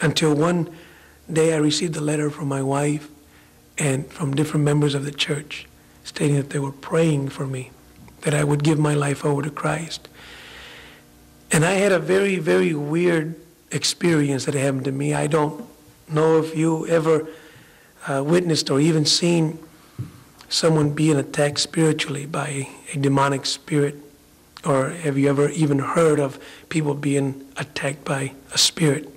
Until one day I received a letter from my wife and from different members of the church stating that they were praying for me, that I would give my life over to Christ. And I had a very, very weird experience that happened to me. I don't know if you ever witnessed or even seen someone being attacked spiritually by a demonic spirit, or have you ever even heard of people being attacked by a spirit?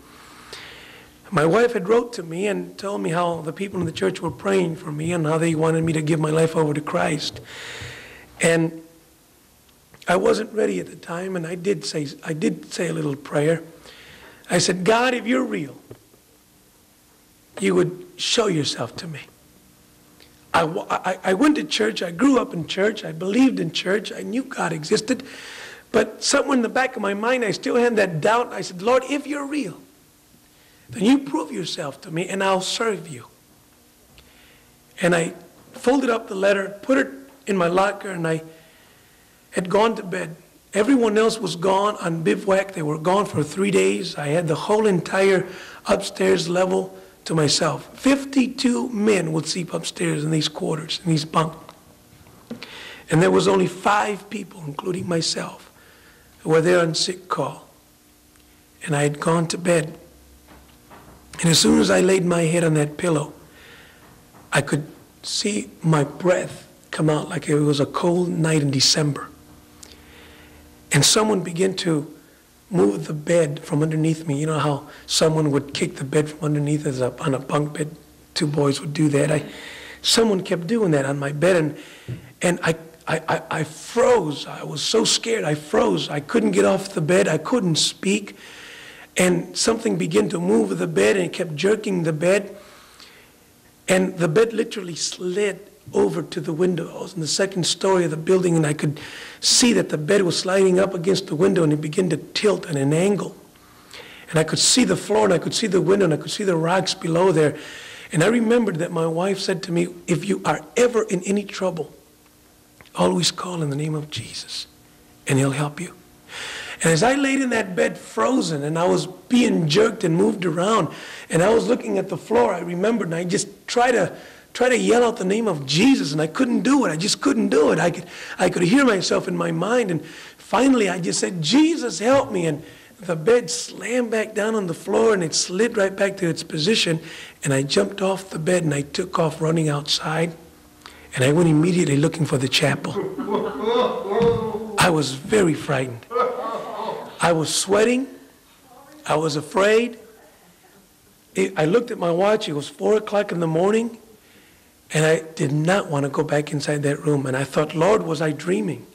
My wife had wrote to me and told me how the people in the church were praying for me and how they wanted me to give my life over to Christ. And I wasn't ready at the time, and I did say a little prayer. I said, God, if you're real, you would show yourself to me. I went to church. I grew up in church. I believed in church. I knew God existed. But somewhere in the back of my mind, I still had that doubt. I said, Lord, if you're real, then you prove yourself to me, and I'll serve you. And I folded up the letter, put it in my locker, and I had gone to bed. Everyone else was gone on bivouac. They were gone for 3 days. I had the whole entire upstairs level to myself. 52 men would sleep upstairs in these quarters, in these bunks. And there was only 5 people, including myself, who were there on sick call. And I had gone to bed. And as soon as I laid my head on that pillow, I could see my breath come out like it was a cold night in December. And someone began to move the bed from underneath me. You know how someone would kick the bed from underneath us up on a bunk bed? 2 boys would do that. Someone kept doing that on my bed, and I froze. I was so scared. I froze. I couldn't get off the bed. I couldn't speak. And something began to move the bed, and it kept jerking the bed. And the bed literally slid over to the window. I was in the 2nd story of the building, and I could see that the bed was sliding up against the window, and it began to tilt at an angle. And I could see the floor, and I could see the window, and I could see the rocks below there. And I remembered that my wife said to me, if you are ever in any trouble, always call in the name of Jesus, and he'll help you. And as I laid in that bed frozen, and I was being jerked and moved around, and I was looking at the floor, I remembered, and I just tried to yell out the name of Jesus, and I couldn't do it. I just couldn't do it. I could hear myself in my mind, and finally I just said, Jesus, help me. And the bed slammed back down on the floor, and it slid right back to its position, and I jumped off the bed, and I took off running outside, and I went immediately looking for the chapel. I was very frightened. I was sweating. I was afraid. I looked at my watch. It was 4 o'clock in the morning. And I did not want to go back inside that room. And I thought, Lord, was I dreaming?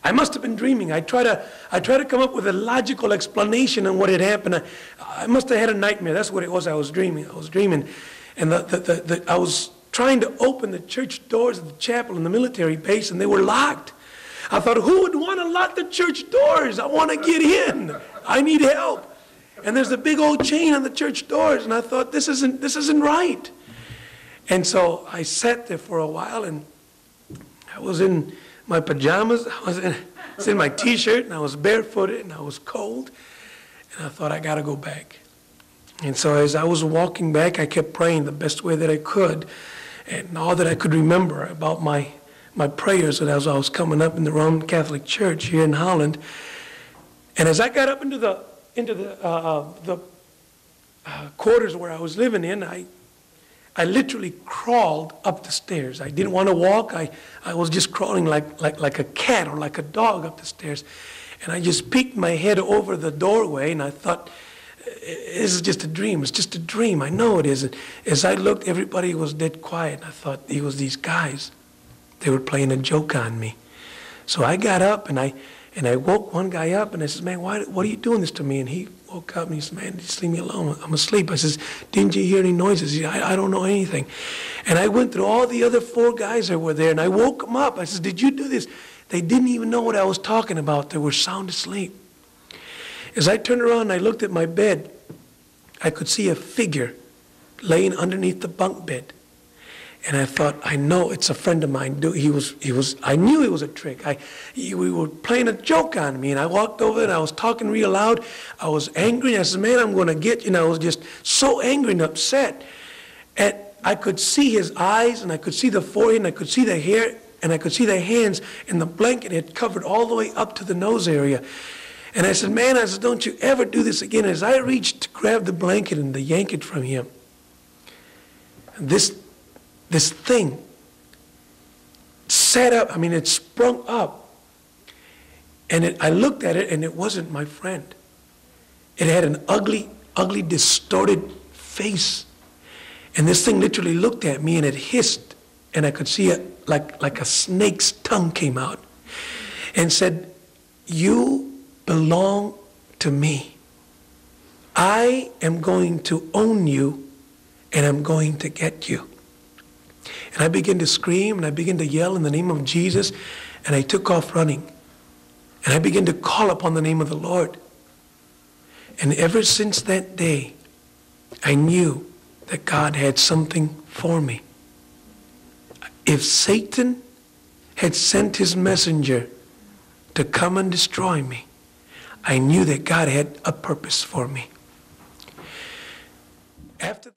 I must have been dreaming. I try to come up with a logical explanation on what had happened. I must have had a nightmare. That's what it was. I was dreaming. And I was trying to open the church doors of the chapel in the military base, and they were locked. I thought, who would want to lock the church doors? I want to get in. I need help. And there's a big old chain on the church doors, and I thought, this isn't right. And so I sat there for a while, and I was in my pajamas, I was in my T-shirt, and I was barefooted, and I was cold, and I thought, I got to go back. And so as I was walking back, I kept praying the best way that I could, and all that I could remember about my prayers as I was coming up in the Roman Catholic Church here in Holland. And as I got up into the quarters where I was living in, I literally crawled up the stairs. I didn't want to walk. I was just crawling like a cat or like a dog up the stairs. And I just peeked my head over the doorway, and I thought, this is just a dream. It's just a dream. I know it is. And as I looked, everybody was dead quiet. I thought, it was these guys. They were playing a joke on me. So I got up, and I woke one guy up, and I said, man, what are you doing this to me? And he woke up, and he said, man, just leave me alone. I'm asleep. I says, didn't you hear any noises? He said, I don't know anything. And I went through all the other 4 guys that were there, and I woke them up. I said, did you do this? They didn't even know what I was talking about. They were sound asleep. As I turned around and I looked at my bed, I could see a figure laying underneath the bunk bed. And I thought, I know it's a friend of mine. I knew it was a trick. We were playing a joke on me. And I walked over and I was talking real loud. I was angry. And I said, man, I'm going to get you. And I was just so angry and upset. And I could see his eyes, and I could see the forehead, and I could see the hair, and I could see the hands, and the blanket had covered all the way up to the nose area. And I said, man, don't you ever do this again. As I reached to grab the blanket and to yank it from him, this thing sat up. I mean, it sprung up. And I looked at it, and it wasn't my friend. It had an ugly, ugly, distorted face. And this thing literally looked at me, and it hissed. And I could see it like a snake's tongue came out. And said, you belong to me. I am going to own you, and I'm going to get you. And I began to scream, and I began to yell in the name of Jesus, and I took off running. And I began to call upon the name of the Lord. And ever since that day, I knew that God had something for me. If Satan had sent his messenger to come and destroy me, I knew that God had a purpose for me. After